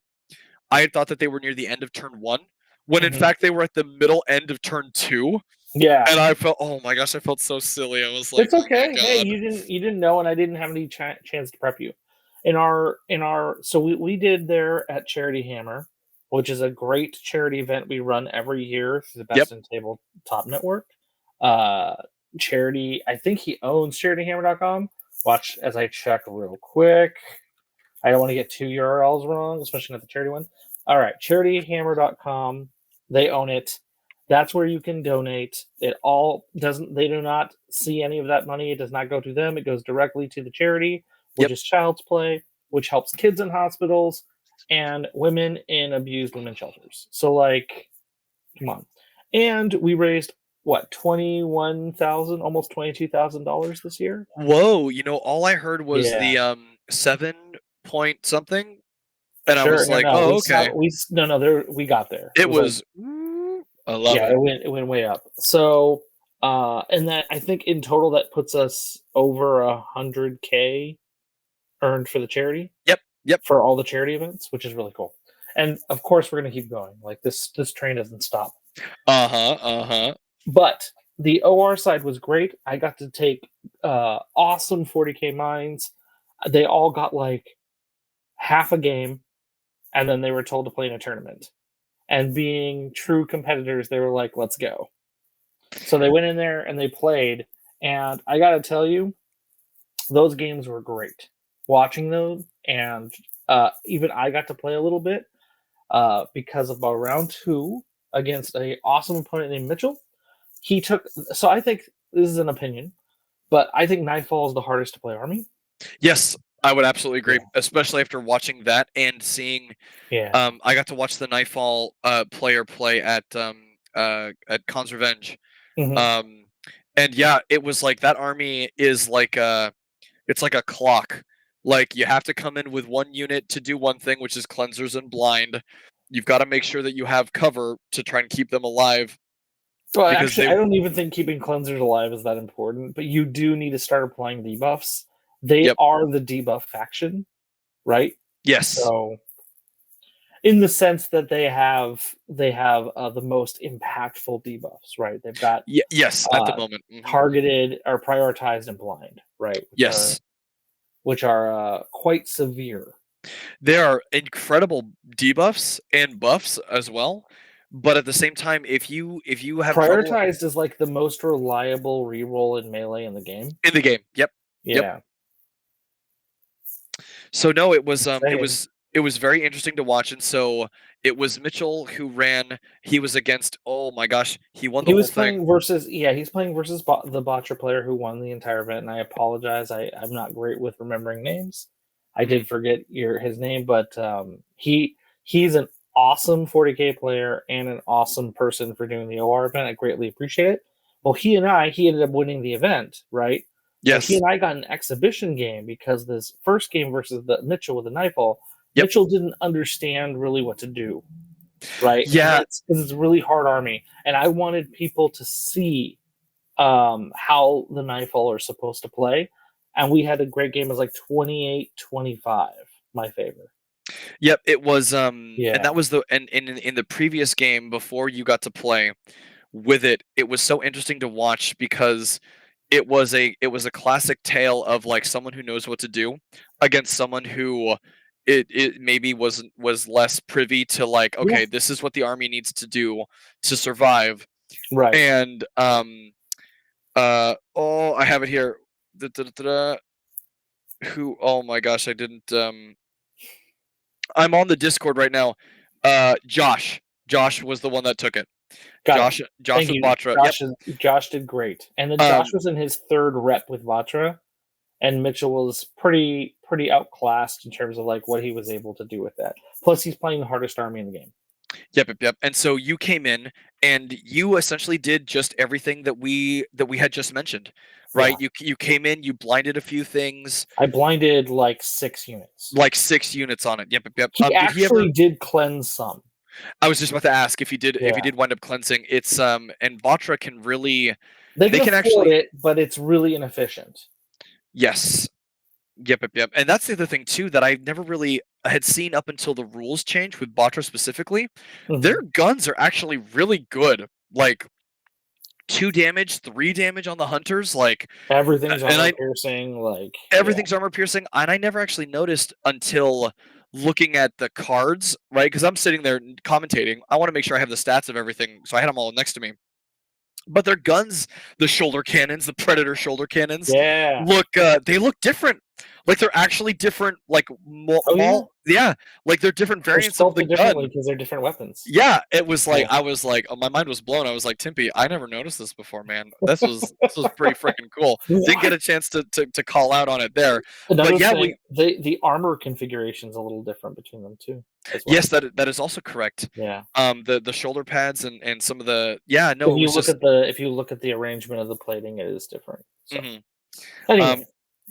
Speaker 2: I had thought that they were near the end of turn 1, when in
Speaker 1: Mhm.
Speaker 2: fact they were at the middle end of turn 2,
Speaker 1: Yeah.
Speaker 2: and I felt, oh my gosh, I felt so silly. I was like,
Speaker 1: It's
Speaker 2: oh my
Speaker 1: okay. Hey,
Speaker 2: god.
Speaker 1: you didn't know, and I didn't have any chance to prep you. In our so we did there at Charity Hammer, which is a great charity event we run every year through the
Speaker 2: Yep.
Speaker 1: Best in Tabletop Network. Uh, Charity, I think he owns charityhammer.com. Watch as I check real quick. I don't want to get 2 URLs wrong, especially not the charity one. All right, charityhammer.com. They own it. That's where you can donate. It all doesn't, they do not see any of that money. It does not go to them. It goes directly to the charity, which
Speaker 2: Yep.
Speaker 1: is Child's Play, which helps kids in hospitals and women in abused women's shelters. So, like, come on. And we raised what, 21,000, almost $22,000 this year.
Speaker 2: Whoa, you know, all I heard was
Speaker 1: Yeah,
Speaker 2: the 7 point something, and I
Speaker 1: sure.
Speaker 2: was
Speaker 1: No,
Speaker 2: like,
Speaker 1: no,
Speaker 2: "Oh,
Speaker 1: we saw
Speaker 2: okay."
Speaker 1: we no, no, there we got there. It
Speaker 2: It
Speaker 1: was like,
Speaker 2: was I love
Speaker 1: yeah,
Speaker 2: it.
Speaker 1: it went way up. So, and that, I think in total that puts us over 100K earned for the charity,
Speaker 2: Yep, yep.
Speaker 1: for all the charity events, which is really cool. And of course, we're gonna keep going. Like this train doesn't stop.
Speaker 2: Uh-huh, uh-huh.
Speaker 1: But the OR side was great. I got to take awesome 40K mines. They all got like half a game, and then they were told to play in a tournament. And being true competitors, they were like, "Let's go." So they went in there and they played, and I got to tell you, those games were great. Watching those, and even I got to play a little bit because of our round two against a awesome opponent named Mitchell. He took, so I think this is an opinion, but I think Nightfall is the hardest to play army.
Speaker 2: Yes, I would absolutely agree,
Speaker 1: Yeah.
Speaker 2: especially after watching that and seeing
Speaker 1: Yeah.
Speaker 2: I got to watch the Nightfall player play at Khan's Revenge.
Speaker 1: Hmm.
Speaker 2: Um and yeah, it was like that army is like it's like a clock. Like you have to come in with one unit to do one thing, which is cleansers and blind. You've got to make sure that you have cover to try and keep them alive
Speaker 1: Well,
Speaker 2: because
Speaker 1: actually,
Speaker 2: they
Speaker 1: I don't even think keeping cleansers alive is that important, but you do need to start applying debuffs. They
Speaker 2: Yep.
Speaker 1: are the debuff faction, right?
Speaker 2: Yes.
Speaker 1: So, in the sense that they have the most impactful debuffs, right? They've got
Speaker 2: Yes, at the
Speaker 1: uh,
Speaker 2: moment.
Speaker 1: targeted or prioritized and blind, right?
Speaker 2: Yes.
Speaker 1: Which are quite severe.
Speaker 2: There are incredible debuffs and buffs as well, but at the same time, if you have trouble
Speaker 1: Prioritized is like the most reliable reroll in melee in the game.
Speaker 2: in the game, yep, yep.
Speaker 1: Yeah,
Speaker 2: So no,
Speaker 1: insane.
Speaker 2: it was very interesting to watch, and so it was Mitchell who ran. He was against. Oh my gosh, he won the
Speaker 1: He
Speaker 2: whole
Speaker 1: was
Speaker 2: thing.
Speaker 1: playing versus, yeah, he's playing versus the botcher player who won the entire event. And I apologize, I'm not great with remembering names. I
Speaker 2: Mhm.
Speaker 1: did forget his name, but he's an awesome 40K player and an awesome person for doing the OR event. I greatly appreciate it. Well, he ended up winning the event, right? So he
Speaker 2: Yes.
Speaker 1: and I got an exhibition game because this first game versus the Mitchell with the Nightfall,
Speaker 2: Yep.
Speaker 1: Mitchell didn't understand really what to do, right? And
Speaker 2: Yeah.
Speaker 1: it's a really hard army, and I wanted people to see how the Nightfall are supposed to play, and we had a great game. It was like 28-25, my favorite.
Speaker 2: Yep. It was. And
Speaker 1: Yeah,
Speaker 2: that was the and in the previous game before you got to play with it. It was so interesting to watch because it was a classic tale of like someone who knows what to do against someone who it maybe was less privy to like
Speaker 1: yeah,
Speaker 2: okay, this is what the army needs to do to survive.
Speaker 1: right.
Speaker 2: And oh, I have it here. Da-da-da-da. Who, oh my gosh, I didn't I'm on the Discord right now. Josh was the one that took it.
Speaker 1: Got it.
Speaker 2: Josh
Speaker 1: Thank
Speaker 2: with
Speaker 1: you.
Speaker 2: Batra. Yep.
Speaker 1: Josh did great, and then Josh
Speaker 2: Um
Speaker 1: was in his third rep with Vatra, and Mitchell was pretty outclassed in terms of like what he was able to do with that. Plus, he's playing the hardest army in the game.
Speaker 2: Yep. And so you came in and you essentially did just everything that we had just mentioned,
Speaker 1: Yeah,
Speaker 2: right? You came in, you blinded a few things,
Speaker 1: I blinded like 6 units.
Speaker 2: like 6 units on it. Yep.
Speaker 1: He
Speaker 2: Did he ever?
Speaker 1: actually did cleanse some.
Speaker 2: I was just about to ask if he
Speaker 1: Yeah,
Speaker 2: did wind up cleansing. It's and Vatra can really
Speaker 1: they
Speaker 2: they
Speaker 1: can
Speaker 2: can
Speaker 1: afford
Speaker 2: actually
Speaker 1: it, but it's really inefficient.
Speaker 2: yes. Yep. And that's the other thing too that I never really had seen up until the rules change with Vatra specifically. Their
Speaker 1: Mhm.
Speaker 2: guns are actually really good. Like 2 damage, 3 damage on the hunters, like
Speaker 1: Everything's
Speaker 2: and
Speaker 1: armor
Speaker 2: I
Speaker 1: piercing. Like, yeah,
Speaker 2: everything's armor piercing, and I never actually noticed until looking at the cards, right? Because I'm sitting there commentating. I want to make sure I have the stats of everything, so I had them all next to me. But their guns, the shoulder cannons, the Predator shoulder cannons,
Speaker 1: yeah,
Speaker 2: look they look different. Like they're actually different, like
Speaker 1: Oh yeah,
Speaker 2: yeah, like they're different
Speaker 1: they're
Speaker 2: variants of the
Speaker 1: sculpted differently
Speaker 2: gun.
Speaker 1: because they're different weapons.
Speaker 2: Yeah, it was like
Speaker 1: Yeah.
Speaker 2: I was like, oh, my mind was blown. I was like, Timpy, I never noticed this before, man. This was pretty freaking cool. Didn't get
Speaker 1: What?
Speaker 2: a chance to call out on it there, but
Speaker 1: Another
Speaker 2: yeah,
Speaker 1: thing,
Speaker 2: we
Speaker 1: the armor configuration is a little different between them too, as well.
Speaker 2: yes, that is also correct.
Speaker 1: Yeah.
Speaker 2: The shoulder pads and some of the yeah, no,
Speaker 1: If
Speaker 2: it
Speaker 1: you
Speaker 2: was
Speaker 1: look
Speaker 2: just
Speaker 1: at the arrangement of the plating, it is different. So
Speaker 2: mhm.
Speaker 1: anyway,
Speaker 2: Um,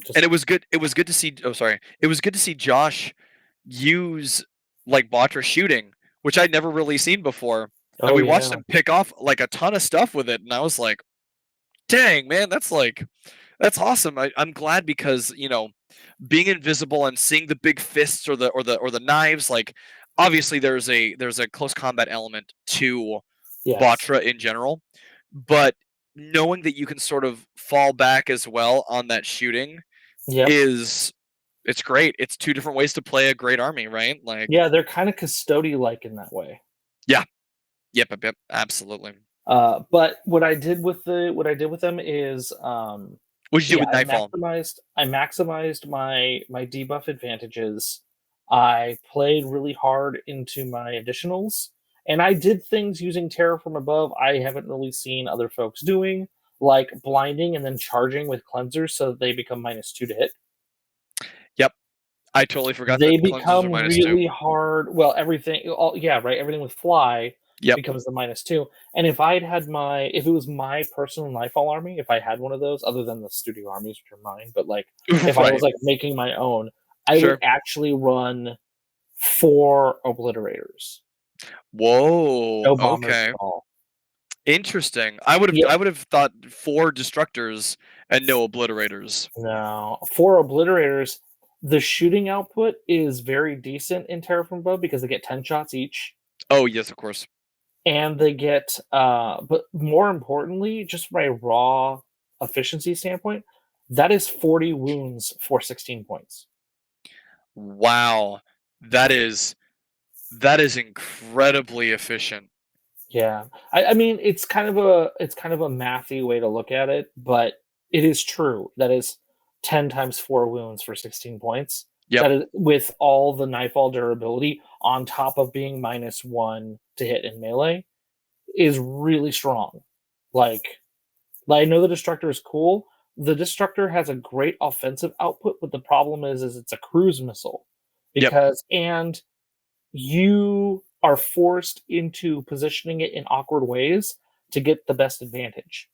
Speaker 1: just
Speaker 2: and it was good to see. Oh, sorry, it was good to see Josh use like Batra shooting, which I'd never really seen before, and
Speaker 1: oh
Speaker 2: we watched
Speaker 1: yeah,
Speaker 2: him pick off like a ton of stuff with it, and I was like, dang man, that's awesome. I'm glad because being invisible and seeing the big fists or the knives, like obviously there's a close combat element to
Speaker 1: yes,
Speaker 2: Batra in general, but knowing that you can sort of fall back as well on that shooting
Speaker 1: yep,
Speaker 2: is it's great. It's two different ways to play a great army, right? Like
Speaker 1: yeah. They're kind of custody like in that way.
Speaker 2: yeah, yep, absolutely.
Speaker 1: But what I did with them is
Speaker 2: What'd you do
Speaker 1: yeah,
Speaker 2: with Nightfall?
Speaker 1: I maximized my debuff advantages. I played really hard into my additionals, and I did things using Terror from Above I haven't really seen other folks doing, like blinding and then charging with cleansers so that they become -2 to hit.
Speaker 2: Yep, I totally forgot that
Speaker 1: They
Speaker 2: cleanses are
Speaker 1: become
Speaker 2: -2.
Speaker 1: really hard. Well, everything, all, yeah, right. Everything with fly
Speaker 2: Yep,
Speaker 1: becomes the -2. And if it was my personal Nightfall army, if I had one of those, other than the studio armies, which are mine, but like if I was
Speaker 2: right.
Speaker 1: like making my own, I would
Speaker 2: Sure.
Speaker 1: actually run 4 obliterators,
Speaker 2: Whoa.
Speaker 1: no bombers
Speaker 2: Okay.
Speaker 1: at all.
Speaker 2: Interesting. I would have
Speaker 1: Yeah,
Speaker 2: I would have thought 4 destructors and no obliterators.
Speaker 1: no, 4 obliterators. The shooting output is very decent in Terra from Above because they get 10 shots each.
Speaker 2: Oh, yes, of course.
Speaker 1: And they get but more importantly, just from a raw efficiency standpoint, that is 40 wounds for 16 points.
Speaker 2: Wow. That is that is incredibly efficient.
Speaker 1: Yeah. I mean, it's kind of a mathy way to look at it, but it is true. That is 10 times 4 wounds for 16 points.
Speaker 2: Yep.
Speaker 1: That is with all the Nightfall durability on top of being -1 to hit in melee is really strong. Like I know the Destructor is cool. The Destructor has a great offensive output, but the problem is it's a cruise missile
Speaker 2: Yep.
Speaker 1: and you are forced into positioning it in awkward ways to get the best advantage,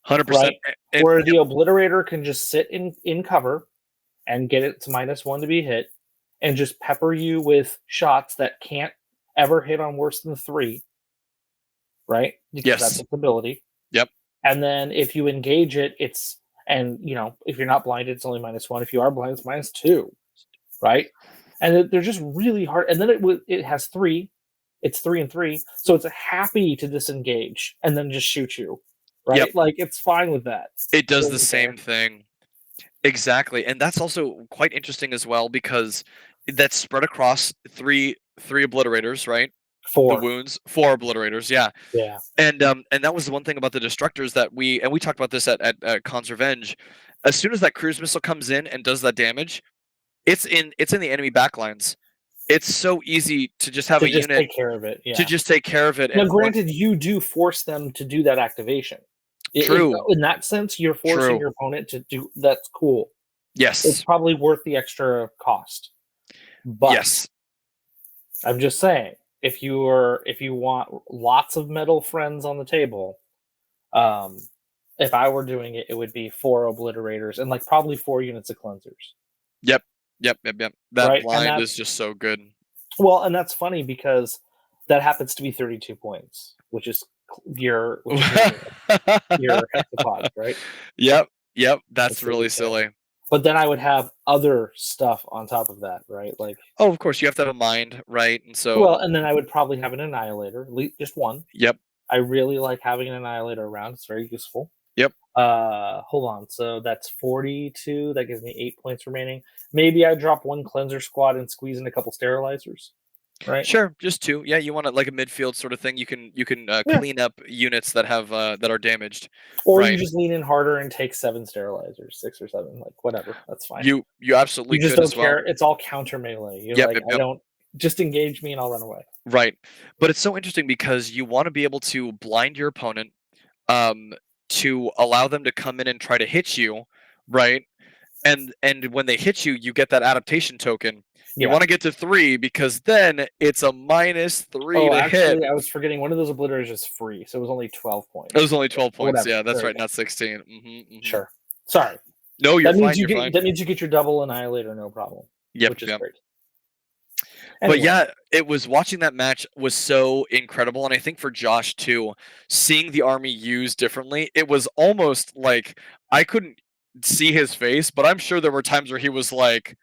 Speaker 2: 100%.
Speaker 1: right?
Speaker 2: And
Speaker 1: Where the
Speaker 2: yep.
Speaker 1: Obliterator can just sit in cover and get it to -1 to be hit and just pepper you with shots that can't ever hit on worse than 3, right? Because that's
Speaker 2: Yes.
Speaker 1: its ability.
Speaker 2: Yep.
Speaker 1: And then if you engage it, if you're not blinded, it's only -1. If you are blind, it's -2, right? And they're just really hard. And then it has 3. It's 3 and 3, so it's happy to disengage and then just shoot you,
Speaker 2: Yep.
Speaker 1: right? Like it's fine with that.
Speaker 2: It
Speaker 1: It
Speaker 2: does the
Speaker 1: doesn't care.
Speaker 2: same thing. Exactly. And that's also quite interesting as well because that's spread across three obliterators, right? The
Speaker 1: 4,
Speaker 2: wounds, 4 obliterators, yeah.
Speaker 1: yeah,
Speaker 2: And that was the one thing about the destructors that we talked about this at Khan's Revenge. As soon as that cruise missile comes in and does that damage, it's in the enemy backlines. It's so easy to just have
Speaker 1: to
Speaker 2: a
Speaker 1: just
Speaker 2: unit
Speaker 1: take care of it.
Speaker 2: to
Speaker 1: Yeah.
Speaker 2: just take care of it
Speaker 1: Now,
Speaker 2: and one
Speaker 1: granted, you do force them to do that activation.
Speaker 2: true,
Speaker 1: In that sense, you're forcing
Speaker 2: true.
Speaker 1: your opponent to do. That's cool. It's
Speaker 2: Yes.
Speaker 1: probably worth the extra cost. But
Speaker 2: Yes.
Speaker 1: I'm just saying, if you want lots of metal friends on the table, um, if I were doing it, it would be 4 obliterators and like probably 4 units of cleansers,
Speaker 2: Yep. Yep. That
Speaker 1: right? And
Speaker 2: blind is just so good.
Speaker 1: and that's funny because that happens to be 32 points, which is your hexapods, right?
Speaker 2: Yep,
Speaker 1: That's
Speaker 2: that's really
Speaker 1: 30K.
Speaker 2: silly.
Speaker 1: But then I would have other stuff on top of that, right? Like,
Speaker 2: Oh, of course, you have to have a mind, right? And so
Speaker 1: well, and then I would probably have an annihilator, just one.
Speaker 2: yep,
Speaker 1: I really like having an annihilator around. It's very useful.
Speaker 2: yep.
Speaker 1: Hold on. So that's 42. That gives me 8 points remaining. Maybe I drop one cleanser squad and squeeze in a couple sterilizers. right?
Speaker 2: Sure, just 2. Yeah, you want it like a midfield sort of thing. You can
Speaker 1: Yeah.
Speaker 2: clean up units that have that are damaged,
Speaker 1: Or you
Speaker 2: right?
Speaker 1: just lean in harder and take 7 sterilizers, 6 or 7, like, whatever, that's fine.
Speaker 2: You absolutely
Speaker 1: You just
Speaker 2: could
Speaker 1: don't
Speaker 2: as well.
Speaker 1: care, it's all counter melee. You're
Speaker 2: Yep,
Speaker 1: like,
Speaker 2: yep,
Speaker 1: "I
Speaker 2: yep.
Speaker 1: don't just engage me and I'll run away."
Speaker 2: Right. But it's so interesting because you want to be able to blind your opponent, um, to allow them to come in and try to hit you, right? And when they hit you, you get that adaptation token. You
Speaker 1: Yeah.
Speaker 2: want to get to 3 because then it's a -3
Speaker 1: Oh,
Speaker 2: to hit.
Speaker 1: actually, I was forgetting one of those obliterators is free, so it was only 12
Speaker 2: It was
Speaker 1: points.
Speaker 2: only 12 points.
Speaker 1: Whatever,
Speaker 2: Yeah, that's
Speaker 1: there you
Speaker 2: right,
Speaker 1: go.
Speaker 2: not 16.
Speaker 1: Sure. Sorry.
Speaker 2: No, you're fine, you're fine.
Speaker 1: That means you get your double annihilator, no problem,
Speaker 2: Yep,
Speaker 1: which is
Speaker 2: yep.
Speaker 1: great.
Speaker 2: But
Speaker 1: Anyway,
Speaker 2: yeah, it was watching that match was so incredible, and I think for Josh too, seeing the army used differently, it was almost like I couldn't see his face, but I'm sure there were times where he was like,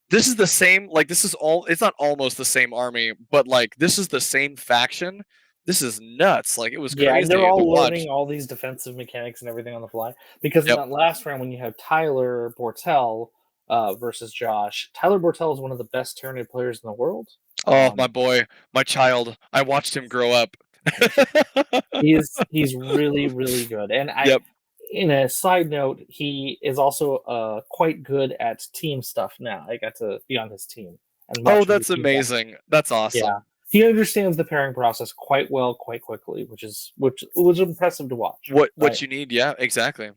Speaker 2: "This is the same. Like this is all. It's not almost the same army, but like this is the same faction. This is nuts. Like it was
Speaker 1: yeah, and they're
Speaker 2: crazy to
Speaker 1: all
Speaker 2: watch."
Speaker 1: learning all these defensive mechanics and everything on the fly. Because in
Speaker 2: Yep.
Speaker 1: that last round, when you have Tyler Bortel versus Josh, Tyler Bortel is one of the best Tyranid players in the world.
Speaker 2: Oh, my
Speaker 1: Um,
Speaker 2: boy, my child. I watched him grow up.
Speaker 1: he's really really good, and I.
Speaker 2: Yep.
Speaker 1: In a side note, he is also quite good at team stuff now. I got to be on his team and
Speaker 2: Oh,
Speaker 1: watch him do
Speaker 2: that's
Speaker 1: team stuff.
Speaker 2: amazing. That's
Speaker 1: Yeah,
Speaker 2: awesome.
Speaker 1: he understands the pairing process quite well, quite quickly, which was impressive to watch.
Speaker 2: What
Speaker 1: Right.
Speaker 2: you need? Yeah, exactly.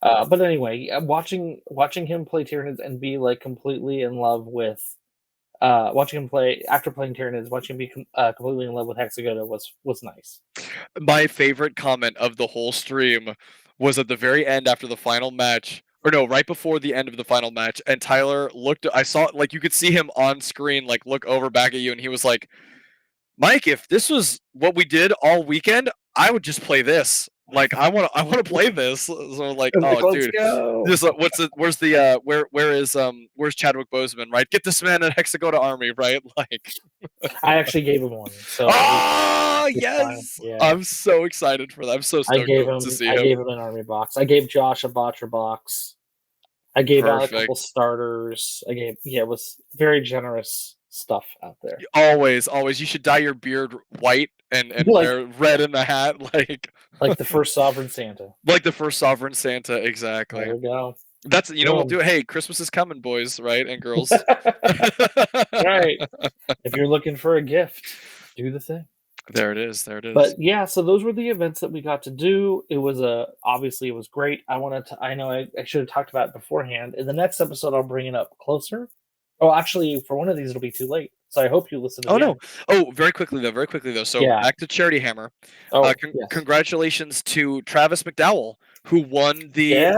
Speaker 1: But anyway, watching him play Tyranids and be like completely in love with watching him play after playing Tyranids, watching him be completely in love with Hexagoda was nice.
Speaker 2: My favorite comment of the whole stream was at the very end after the final match, or no, right before the end of the final match, and Tyler looked. I saw like you could see him on screen, like look over back at you, and he was like, "Mike, if this was what we did all weekend, I would just play this. Like, I want to play this." So like,
Speaker 1: I'm like,
Speaker 2: oh,
Speaker 1: let's
Speaker 2: dude,
Speaker 1: go.
Speaker 2: this what's it? Where's the where's Chadwick Boseman? Right, get this man an Hexagoda army, right? Like,
Speaker 1: I actually gave him one, so
Speaker 2: ah,
Speaker 1: he's fine.
Speaker 2: yes,
Speaker 1: Yeah.
Speaker 2: I'm so excited for that. I'm so stoked to see
Speaker 1: I
Speaker 2: him.
Speaker 1: gave him an army box. I gave Josh a botcher box. I gave out a couple
Speaker 2: Perfect.
Speaker 1: starters. Yeah, it was very generous stuff out there.
Speaker 2: Always, always. You should dye your beard white and
Speaker 1: like
Speaker 2: wear red in the hat,
Speaker 1: like the first sovereign Santa.
Speaker 2: like the first sovereign Santa.
Speaker 1: There
Speaker 2: Exactly.
Speaker 1: we go.
Speaker 2: That's we'll
Speaker 1: Boom.
Speaker 2: do it. Hey, Christmas is coming, boys, right and girls.
Speaker 1: Right. If you're looking for a gift, do the thing.
Speaker 2: There it is. There it is.
Speaker 1: But yeah, so those were the events that we got to do. It was obviously it was great. I know I should have talked about it beforehand. In the next episode I'll bring it up closer. Oh, actually for one of these it'll be too late. So I hope you listen to
Speaker 2: Oh
Speaker 1: the
Speaker 2: no.
Speaker 1: end.
Speaker 2: Oh, very quickly though. So
Speaker 1: Yeah.
Speaker 2: back to Charity Hammer.
Speaker 1: Oh, yes.
Speaker 2: Congratulations to Travis McDowell who won the
Speaker 1: Yeah.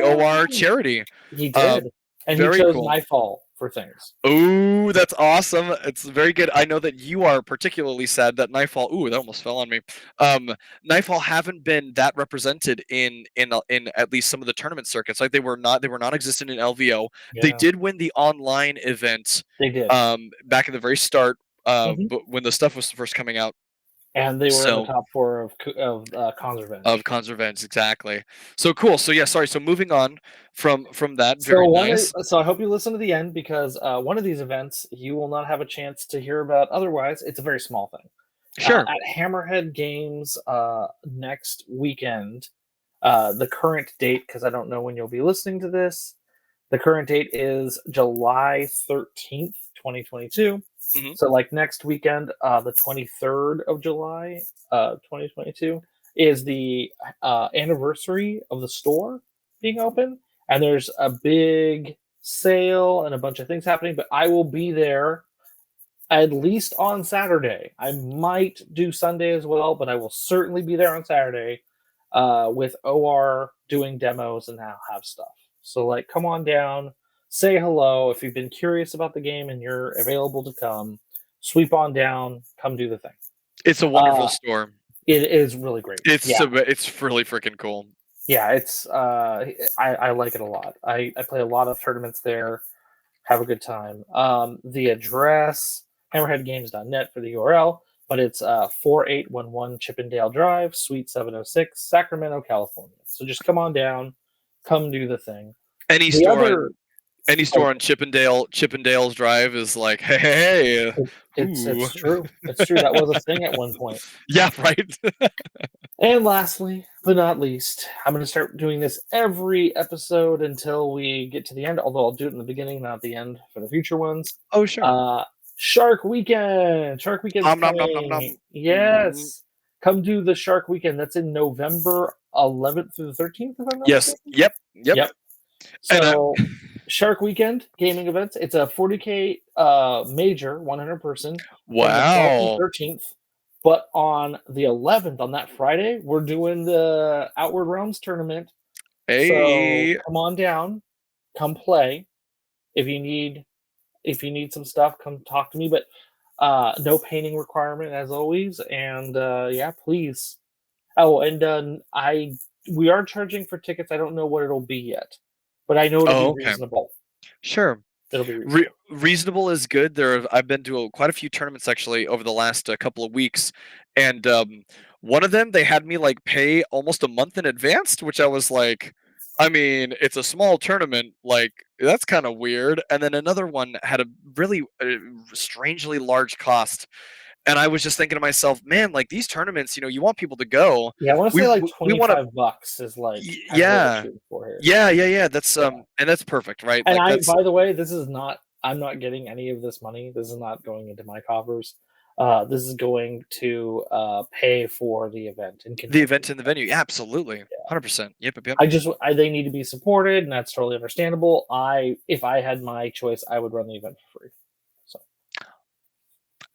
Speaker 2: OR charity.
Speaker 1: He
Speaker 2: Uh,
Speaker 1: did. And he
Speaker 2: Very
Speaker 1: chose
Speaker 2: cool.
Speaker 1: Nightfall for things.
Speaker 2: Ooh, that's awesome. It's very good. I know that you are particularly sad that Nightfall. Ooh, that almost fell on me. Nightfall haven't been that represented in at least some of the tournament circuits. Like they were non-existent in LVO. They
Speaker 1: Yeah,
Speaker 2: did win the online event
Speaker 1: they did.
Speaker 2: back at the very start,
Speaker 1: Mhm.
Speaker 2: but when the stuff was first coming out.
Speaker 1: And they were in the
Speaker 2: So
Speaker 1: top 4 of Khan's
Speaker 2: of
Speaker 1: Revenge.
Speaker 2: Cons Revenge, exactly. So cool. So yeah, sorry. So moving on from that,
Speaker 1: So
Speaker 2: very nice.
Speaker 1: I hope you listen to the end because one of these events you will not have a chance to hear about otherwise. It's a very small thing.
Speaker 2: Sure.
Speaker 1: At Hammerhead Games next weekend, the current date, because I don't know when you'll be listening to this, the current date is July 13th, 2022.
Speaker 2: Hmm.
Speaker 1: So, like next weekend, the 23rd of July, 2022, is the anniversary of the store being open. And there's a big sale and a bunch of things happening, but I will be there at least on Saturday. I might do Sunday as well, but I will certainly be there on Saturday with OR doing demos and have stuff. So, like, come on down, say hello. If you've been curious about the game and you're available to come, sweep on down, come do the thing.
Speaker 2: It's a wonderful
Speaker 1: Uh,
Speaker 2: store.
Speaker 1: it is really great. Yeah,
Speaker 2: It's really freaking cool.
Speaker 1: yeah, it's I like it a lot. I play a lot of tournaments there, have a good time. The address hammerheadgames.net for the URL, but it's 4811 Chippendale Drive, Suite 706, Sacramento, California. So just come on down, come do the thing.
Speaker 2: Any
Speaker 1: The
Speaker 2: store
Speaker 1: other
Speaker 2: Any
Speaker 1: Oh,
Speaker 2: store on Chippendale's Drive is like, hey, ooh,
Speaker 1: it's true. It's true. That was a thing at one point.
Speaker 2: yeah, right.
Speaker 1: And lastly, but not least, I'm going to start doing this every episode until we get to the end. Although I'll do it in the beginning, not the end, for the future ones.
Speaker 2: Oh, sure.
Speaker 1: Uh, Shark Weekend. Shark Weekend's
Speaker 2: Nom nom nom nom nom.
Speaker 1: coming.
Speaker 2: Mhm.
Speaker 1: Yes, come do the Shark Weekend. That's in November 11th through the 13th, if I'm not
Speaker 2: Yes.
Speaker 1: mistaken.
Speaker 2: Yep. Yep.
Speaker 1: Yep.
Speaker 2: And
Speaker 1: So Shark Weekend gaming events. It's a 40K major, 100 person, from the 12th to the
Speaker 2: wow.
Speaker 1: 13th. But on the 11th, on that Friday, we're doing the Outward Realms tournament. So
Speaker 2: Hey.
Speaker 1: come on down, come play. If you need some stuff, come talk to me. But no painting requirement as always. And yeah, please. Oh, and we are charging for tickets. I don't know what it'll be yet, but I know it'll be
Speaker 2: Oh, okay.
Speaker 1: reasonable.
Speaker 2: Sure.
Speaker 1: It'll be reasonable.
Speaker 2: Reasonable is good. I've been to quite a few tournaments actually over the last couple of weeks, and one of them they had me like pay almost a month in advance, which I was like, I mean, it's a small tournament, like that's kind of weird. And then another one had a really strangely large cost, and I was just thinking to myself, man, like these tournaments, you want people to go.
Speaker 1: Yeah, I want to
Speaker 2: We
Speaker 1: say like
Speaker 2: we want to,
Speaker 1: $25 is like kind of what we're
Speaker 2: yeah,
Speaker 1: shooting for here.
Speaker 2: yeah. That's
Speaker 1: Yeah.
Speaker 2: and that's perfect, right?
Speaker 1: And
Speaker 2: Like that's
Speaker 1: by the way, this is not. I'm not getting any of this money. This is not going into my coffers. This is going to pay for the event and
Speaker 2: the
Speaker 1: continue.
Speaker 2: event in the venue. Yeah, absolutely. 100%. Yep, yep, yep.
Speaker 1: They need to be supported, and that's totally understandable. If I had my choice, I would run the event for free. So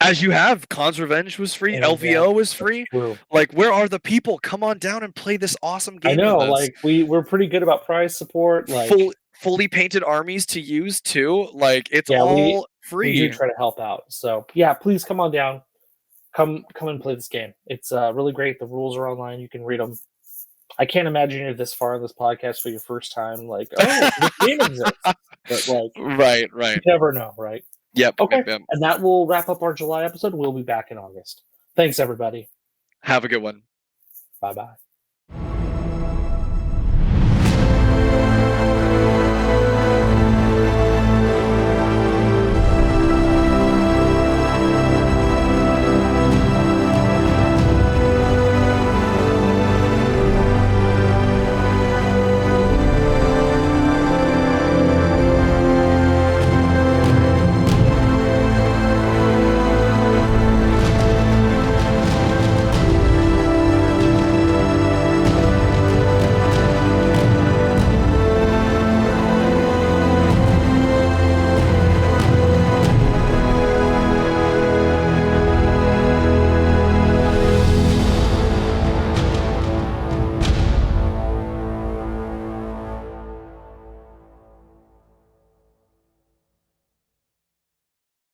Speaker 2: As you have, Khan's Revenge was free, LVO was
Speaker 1: that's
Speaker 2: free.
Speaker 1: true.
Speaker 2: Like, where are the people? Come on down and play this awesome
Speaker 1: I
Speaker 2: game
Speaker 1: know,
Speaker 2: with us.
Speaker 1: like we're pretty good about prize support. Like,
Speaker 2: Fully painted armies to use too. Like, it's
Speaker 1: yeah,
Speaker 2: all
Speaker 1: we do
Speaker 2: free.
Speaker 1: try to help out. So yeah, please come on down. Come and play this game. It's really great. The rules are online. You can read them. I can't imagine you're this far in this podcast for your first time. Like, oh, this game exists, but like,
Speaker 2: Right,
Speaker 1: you
Speaker 2: right.
Speaker 1: never know, right?
Speaker 2: Yep,
Speaker 1: Okay,
Speaker 2: yep, yep.
Speaker 1: and that will wrap up our July episode. We'll be back in August. Thanks, everybody.
Speaker 2: Have a good one.
Speaker 1: Bye bye.